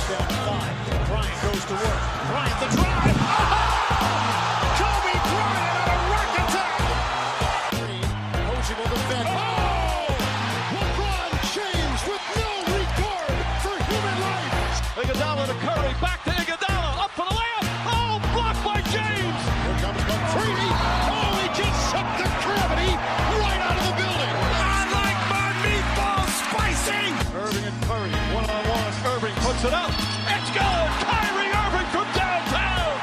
down 5. Bryant goes to work. Bryant the drive. Oh! Kobe Bryant on a rack attack. Posey will defend. Oh! LeBron James with no regard for human life. Iguodala to Curry. Back to Iguodala. Up for the layup. Oh, blocked by James. Here comes McCready. Oh, he just sucked the gravity right out of the building. I like my meatballs spicy. Irving and Curry, one-on-one. Irving puts it up. It's good. Kyrie Irving from downtown.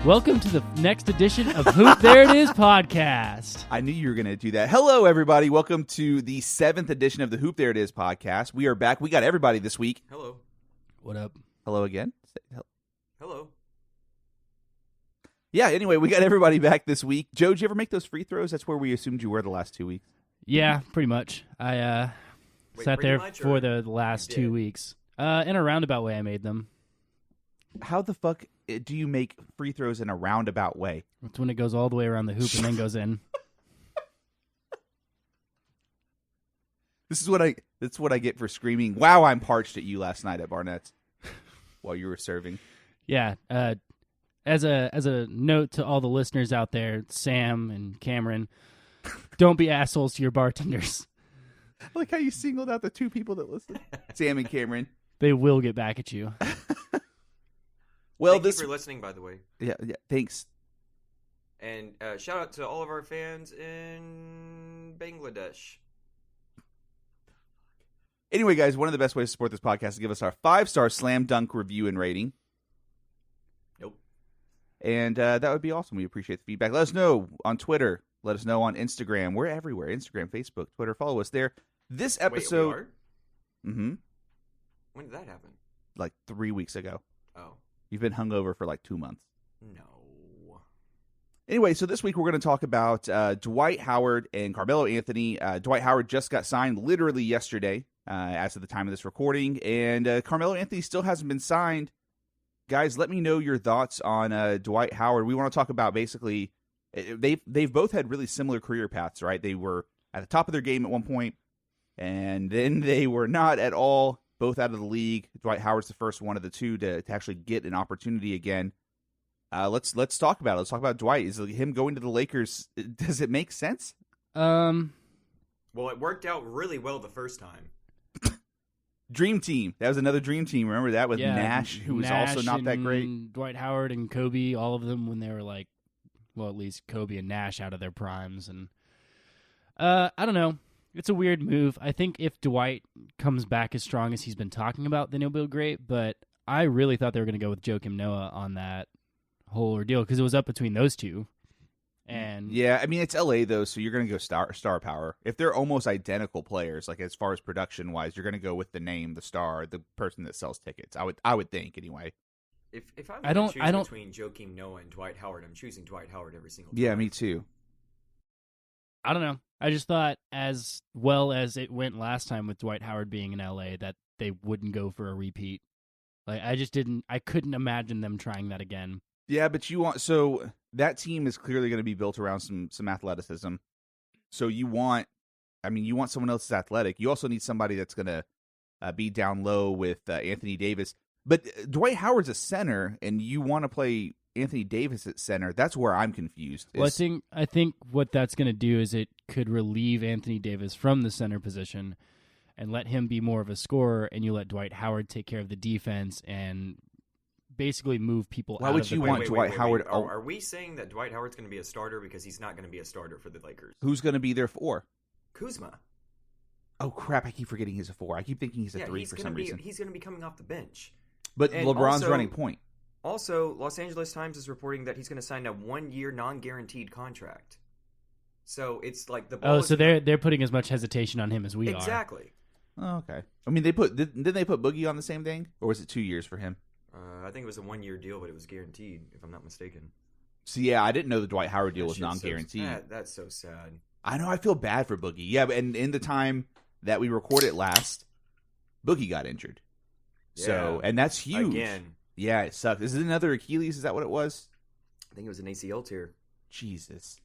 Welcome to the next edition of Hoop There It Is podcast. I knew you were going to do that. Hello, everybody. Welcome to the 7th edition of the Hoop There It Is podcast. We are back. We got everybody this week. Hello. What up? Hello again. Hello. Yeah, anyway, we got everybody back this week. Joe, did you ever make those free throws? That's where we assumed you were the last 2 weeks. Yeah, pretty much. I sat there for the last 2 weeks. In a roundabout way, I made them. How the fuck do you make free throws in a roundabout way? It's when it goes all the way around the hoop and then goes in. That's what I get for screaming, "Wow, I'm parched" at you last night at Barnett's while you were serving. Yeah. As a note to all the listeners out there, Sam and Cameron, don't be assholes to your bartenders. I like how you singled out the two people that listen. Sam and Cameron. They will get back at you. Well, Thank you for listening, by the way. Yeah, thanks. And shout out to all of our fans in Bangladesh. Anyway, guys, one of the best ways to support this podcast is to give us our 5-star slam dunk review and rating. Nope. And that would be awesome. We appreciate the feedback. Let us know on Twitter. Let us know on Instagram. We're everywhere. Instagram, Facebook, Twitter. Follow us there. This episode... Wait, we are? Mm-hmm. When did that happen? Like 3 weeks ago. Oh. You've been hungover for like 2 months. No. Anyway, so this week we're going to talk about Dwight Howard and Carmello Anthony. Dwight Howard just got signed literally yesterday as of the time of this recording. And Carmello Anthony still hasn't been signed. Guys, let me know your thoughts on Dwight Howard. We want to talk about basically... They've both had really similar career paths, right? They were at the top of their game at one point, and then they were not at all, both out of the league. Dwight Howard's the first one of the two to actually get an opportunity again. Let's talk about it. Let's talk about Dwight. Is him going to the Lakers, does it make sense? Well, it worked out really well the first time. Dream team. That was another dream team. Remember that with Nash, who was also not that great? Dwight Howard and Kobe, all of them when they were like, well, at least Kobe and Nash out of their primes. And I don't know. It's a weird move. I think if Dwight comes back as strong as he's been talking about, then he'll be great. But I really thought they were going to go with Joakim Noah on that whole ordeal because it was up between those two. And yeah, I mean, it's LA, though, so you're going to go star power. If they're almost identical players, like as far as production-wise, you're going to go with the name, the star, the person that sells tickets. I would think, anyway. If I choose between Joakim Noah and Dwight Howard, I'm choosing Dwight Howard every single time. Yeah, me too. I don't know. I just thought as well as it went last time with Dwight Howard being in LA that they wouldn't go for a repeat. Like I couldn't imagine them trying that again. Yeah, but so that team is clearly going to be built around some athleticism. So you want someone else that's athletic. You also need somebody that's going to be down low with Anthony Davis. But Dwight Howard's a center, and you want to play Anthony Davis at center. That's where I'm confused. Well, I think what that's going to do is it could relieve Anthony Davis from the center position and let him be more of a scorer, and you let Dwight Howard take care of the defense and basically move people out of the... Why would you want Dwight Howard... Are we saying that Dwight Howard's going to be a starter because he's not going to be a starter for the Lakers? Who's going to be there for? Kuzma. Oh, crap. I keep forgetting he's a 4. I keep thinking he's a 3 for some reason. He's going to be coming off the bench. But and LeBron's running point. Also, Los Angeles Times is reporting that he's going to sign a 1-year non-guaranteed contract. So it's like the ball so they're putting as much hesitation on him as we are. Exactly. Oh, okay. I mean, didn't they put Boogie on the same thing, or was it 2 years for him? I think it was a 1-year deal, but it was guaranteed, if I'm not mistaken. So yeah, I didn't know the Dwight Howard deal was non-guaranteed. That's so sad. I know. I feel bad for Boogie. Yeah, and in the time that we recorded last, Boogie got injured. Yeah. So, and that's huge. Again. Yeah, it sucks. Is it another Achilles? Is that what it was? I think it was an ACL tear. Jesus.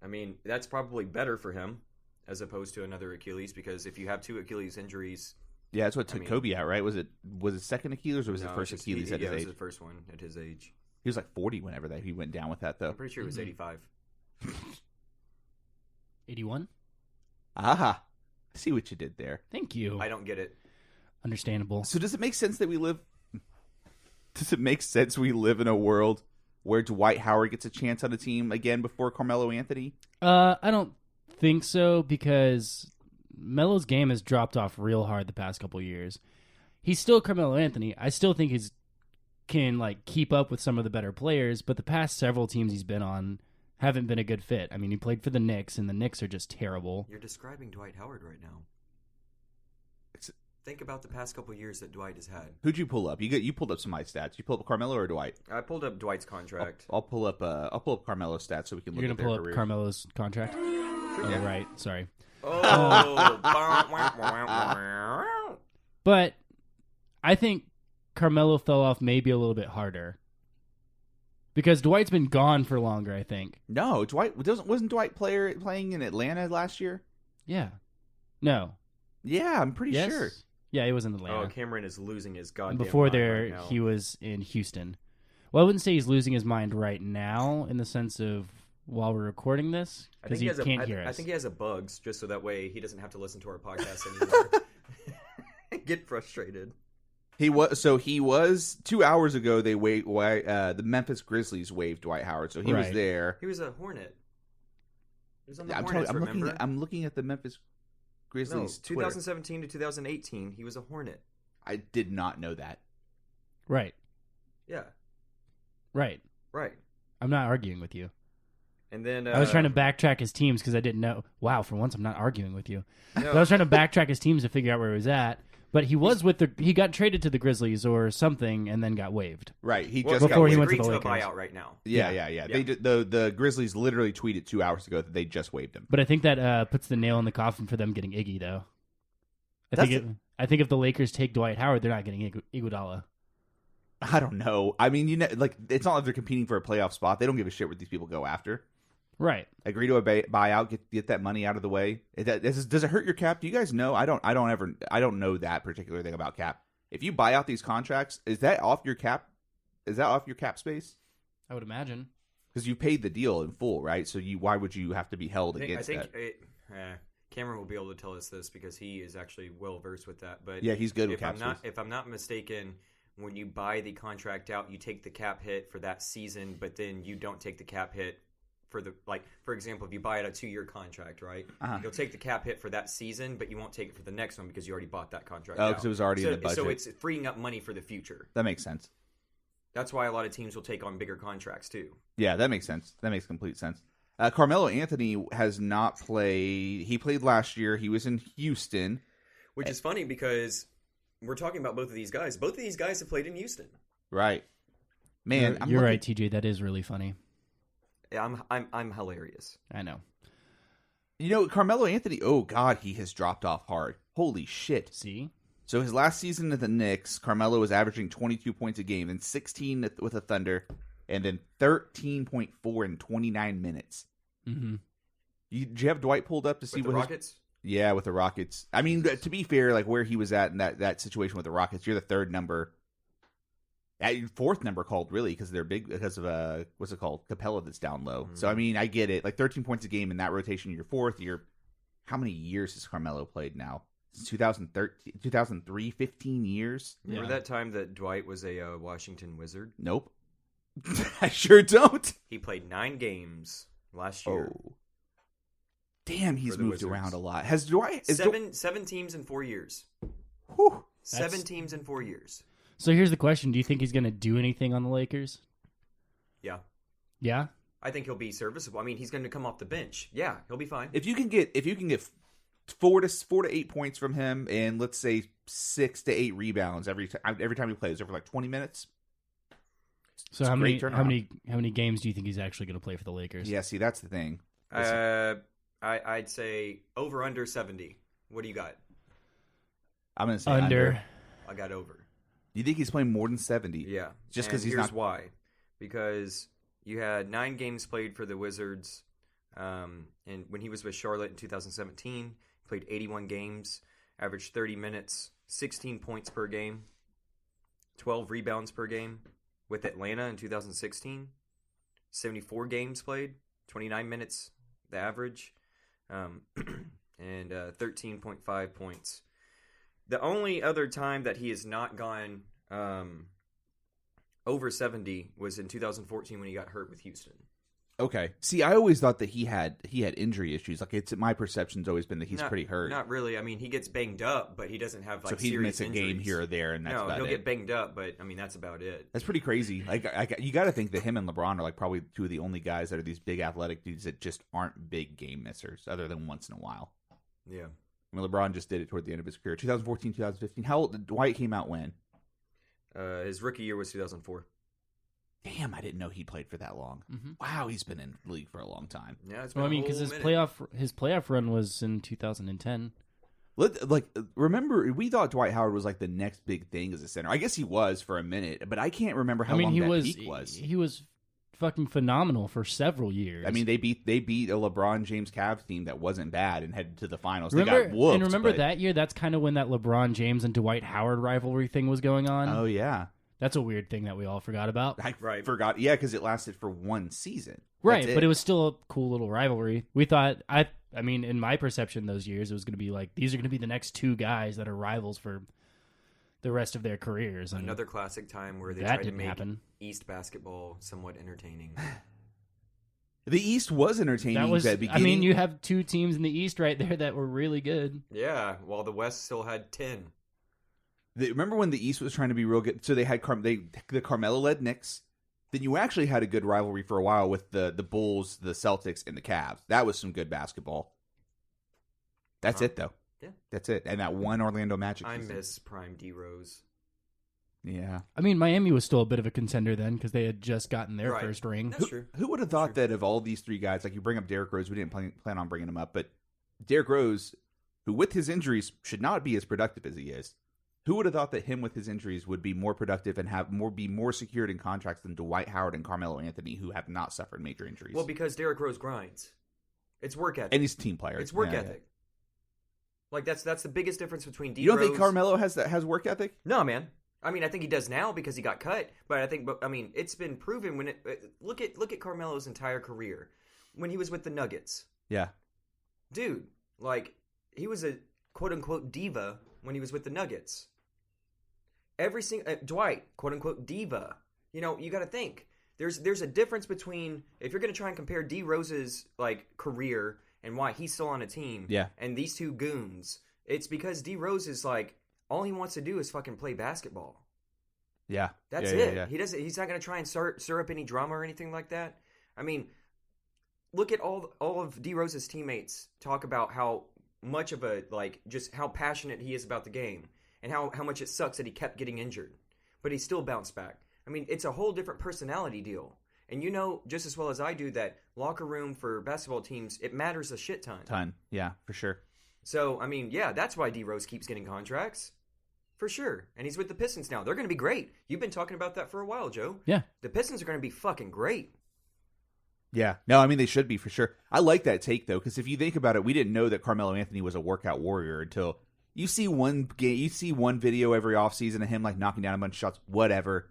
I mean, that's probably better for him as opposed to another Achilles, because if you have 2 Achilles injuries Yeah, that's what took Kobe out, right? Was it second Achilles or was it first just- Achilles at his it was age? the first one at his age. He was like 40 whenever he went down with that, though. I'm pretty sure it was 85. 81? Aha. I see what you did there. Thank you. I don't get it. Understandable. So does it make sense that does it make sense we live in a world where Dwight Howard gets a chance on a team again before Carmelo Anthony? I don't think so because Melo's game has dropped off real hard the past couple years. He's still Carmelo Anthony. I still think he can keep up with some of the better players, but the past several teams he's been on haven't been a good fit. I mean, he played for the Knicks, and the Knicks are just terrible. You're describing Dwight Howard right now. Think about the past couple years that Dwight has had. Who'd you pull up? You pulled up some of my stats. You pulled up Carmelo or Dwight? I pulled up Dwight's contract. I'll pull up Carmelo's stats so we can look You're at going to their pull up careers. Carmelo's contract? Oh, right. Sorry. Oh. But I think Carmelo fell off maybe a little bit harder. Because Dwight's been gone for longer, I think. No, wasn't Dwight playing in Atlanta last year? Yeah. No. Yeah, I'm pretty Yes? sure. Yeah, he was in Atlanta. Oh, Cameron is losing his goddamn And before mind there, right now. he was in Houston. Well, I wouldn't say he's losing his mind right now in the sense of while we're recording this, I because think he can't I hear us. I think he has a bugs just so that way he doesn't have to listen to our podcast anymore. Get frustrated. He was 2 hours ago. They the Memphis Grizzlies waived Dwight Howard, so he was Right. there. He was a Hornet. He was on the I'm Hornets, remember? I'm looking at the Memphis No, Grizzlies. Twitter. 2017 to 2018, he was a Hornet. I did not know that. Right. Yeah, Right. right. I'm not arguing with you. And then I was trying to backtrack his teams because I didn't know. Wow, for once I'm not arguing with you. No. But I was trying to backtrack his teams to figure out where he was at. But he was he got traded to the Grizzlies or something and then got waived. Right, he Well, just before got he waived. went to the agreed to a Lakers. buyout right now. Yeah. They did, the Grizzlies literally tweeted 2 hours ago that they just waived him. But I think that puts the nail in the coffin for them getting Iggy, though. I think if the Lakers take Dwight Howard, they're not getting Iguodala. I don't know. I mean, it's not like they're competing for a playoff spot. They don't give a shit what these people go after. Right. Agree to a buyout, get that money out of the way. Does it hurt your cap? Do you guys know? I don't know that particular thing about cap. If you buy out these contracts, is that off your cap? Is that off your cap space? I would imagine. Because you paid the deal in full, right? So why would you have to be held I against think that? Cameron will be able to tell us this because he is actually well versed with that. But Yeah, he's good with cap space. If I'm not mistaken, when you buy the contract out, you take the cap hit for that season, but then you don't take the cap hit for for example, if you buy it a 2-year contract, right? Uh-huh. You'll take the cap hit for that season, but you won't take it for the next one because you already bought that contract. Oh, because it was already in the budget. So it's freeing up money for the future. That makes sense. That's why a lot of teams will take on bigger contracts too. Yeah, that makes sense. That makes complete sense. Carmelo Anthony has not played. He played last year. He was in Houston. Which is funny because we're talking about both of these guys. Both of these guys have played in Houston. Right. Man, You're right, TJ. That is really funny. Yeah, I'm hilarious. I know. Carmelo Anthony, oh God, he has dropped off hard. Holy shit. See? So his last season at the Knicks, Carmelo was averaging 22 points a game, then 16 with the Thunder, and then 13.4 in 29 minutes. Mm-hmm. Did you have Dwight pulled up to see With the what Rockets? Yeah, with the Rockets. I mean, to be fair, where he was at in that situation with the Rockets, you're the third number. Fourth number called, really, because they're big because of what's it called, Capella that's down low. Mm-hmm. So I mean, I get it. 13 points a game in that rotation, you're fourth. How many years has Carmelo played now? Since 2013, 2003, 15 years. Remember that time that Dwight was a Washington Wizard? Nope. I sure don't. He played 9 games last year. Oh, damn, he's For the moved Wizards. around a lot. Has Dwight? Seven teams in 4 years. Whew. 7 teams in 4 years. So here's the question. Do you think he's going to do anything on the Lakers? Yeah. Yeah? I think he'll be serviceable. I mean, he's going to come off the bench. Yeah, he'll be fine. If you can get 4 to 8 points from him, and let's say 6 to 8 rebounds every time he plays over 20 minutes. So It's how a many great how turnaround. many games do you think he's actually going to play for the Lakers? Yeah, see, that's the thing. I'd say over under 70. What do you got? I'm gonna say Under. I got over. You think he's playing more than 70? Yeah. Just And because he's here's not. why. Because you had 9 games played for the Wizards, and when he was with Charlotte in 2017, he played 81 games, averaged 30 minutes, 16 points per game, 12 rebounds per game with Atlanta in 2016, 74 games played, 29 minutes the average, and 13.5 points. The only other time that he has not gone over 70 was in 2014 when he got hurt with Houston. Okay. See, I always thought that he had injury issues. Like, my perception's always been that he's pretty hurt. Not really. I mean, he gets banged up, but he doesn't have so he'd serious miss a injuries. game here or there, and that's about it. No, he'll get banged up, but I mean that's about it. That's pretty crazy. Like, you got to think that him and LeBron are like probably two of the only guys that are these big athletic dudes that just aren't big game missers, other than once in a while. Yeah. I mean, LeBron just did it toward the end of his career. 2014, 2015. How old did Dwight came out when? His rookie year was 2004. Damn, I didn't know he played for that long. Mm-hmm. Wow, he's been in the league for a long time. Yeah, it's been Well, I mean, because his playoff run was in 2010. Remember, we thought Dwight Howard was like the next big thing as a center. I guess he was for a minute, but I can't remember how long that peak was. He was fucking phenomenal for several years. I mean, they beat a LeBron James Cavs team that wasn't bad and headed to the finals. They remember, got whooped. And remember that year? That's kind of when that LeBron James and Dwight Howard rivalry thing was going on. Oh yeah, that's a weird thing that we all forgot about. I forgot. Yeah, because it lasted for one season. Right, but it was still a cool little rivalry. We thought, I mean, in my perception those years, it was going to be like, these are going to be the next two guys that are rivals for the rest of their careers. And another classic time where they that tried to didn't make happen. East basketball somewhat entertaining. The East was entertaining at the beginning. I mean, you have two teams in the East right there that were really good. Yeah, while the West still had 10. Remember when the East was trying to be real good? So they had the Carmello-led Knicks. Then you actually had a good rivalry for a while with the Bulls, the Celtics, and the Cavs. That was some good basketball. That's it, though. Yeah. That's it. And that one Orlando Magic I season. miss Prime D Rose. Yeah. I mean, Miami was still a bit of a contender then because they had just gotten their first ring. That's true. Who would have thought that of all these three guys, like you bring up Derrick Rose, we didn't plan on bringing him up, but Derrick Rose, who with his injuries should not be as productive as he is, who would have thought that him with his injuries would be more productive and be more secured in contracts than Dwight Howard and Carmelo Anthony, who have not suffered major injuries? Well, because Derrick Rose grinds. It's work ethic. And he's a team player. It's work ethic. Like that's the biggest difference between D. You don't Rose... think Carmelo has work ethic? No, man. I mean, I think he does now because he got cut. But I mean, it's been proven when look at Carmelo's entire career when he was with the Nuggets. Yeah, dude, like he was a quote unquote diva when he was with the Nuggets. Every single Dwight, quote unquote diva. You know, you got to think there's a difference between if you're going to try and compare D Rose's like career and why he's still on a team. Yeah. And these two goons, it's because D Rose is like all he wants to do is fucking play basketball. Yeah. That's it. Yeah. He's not going to try and stir up any drama or anything like that. I mean, look at all of D Rose's teammates talk about how much of a just how passionate he is about the game. And how much it sucks that he kept getting injured. But he still bounced back. I mean, it's a whole different personality deal. And you know just as well as I do that locker room for basketball teams, it matters a shit ton. Yeah, for sure. So, I mean, yeah, that's why D Rose keeps getting contracts. For sure. And he's with the Pistons now. They're going to be great. You've been talking about that for a while, Joe. Yeah. The Pistons are going to be fucking great. Yeah. No, I mean, they should be for sure. I like that take, though, because if you think about it, we didn't know that Carmelo Anthony was a workout warrior until... You see one video every offseason of him like knocking down a bunch of shots, whatever.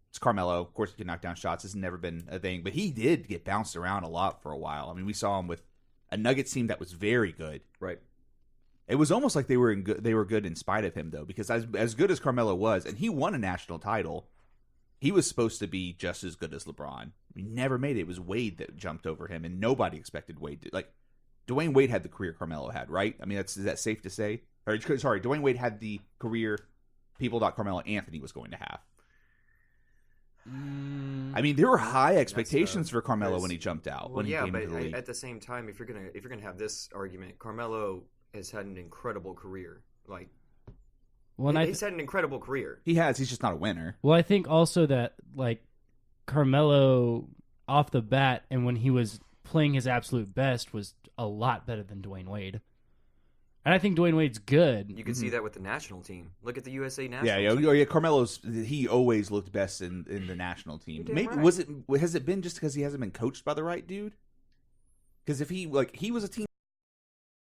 It's Carmelo. Of course he can knock down shots. It's never been a thing. But he did get bounced around a lot for a while. I mean, we saw him with a Nuggets team that was very good. Right. It was almost like they were good in spite of him, though, because as good as Carmelo was, and he won a national title, he was supposed to be just as good as LeBron. He never made it. It was Wade that jumped over him, and nobody expected Wade to. Like, Dwayne Wade had the career Carmelo had, right? I mean, is that safe to say? Or, sorry, Dwayne Wade had the career people thought Carmelo Anthony was going to have. I mean, there were high expectations for Carmelo when he jumped out. Well, when he yeah, came but into the league. at the same time, if you're gonna have this argument, Carmelo has had an incredible career. Like, he's had an incredible career. He has. He's just not a winner. Well, I think also that like Carmelo off the bat and when he was playing his absolute best was a lot better than Dwayne Wade. And I think Dwayne Wade's good. You can see that with the national team. Look at the USA national team. Yeah. Carmelo's he always looked best in the national team. Maybe right. has it been just because he hasn't been coached by the right dude? Because if he was a team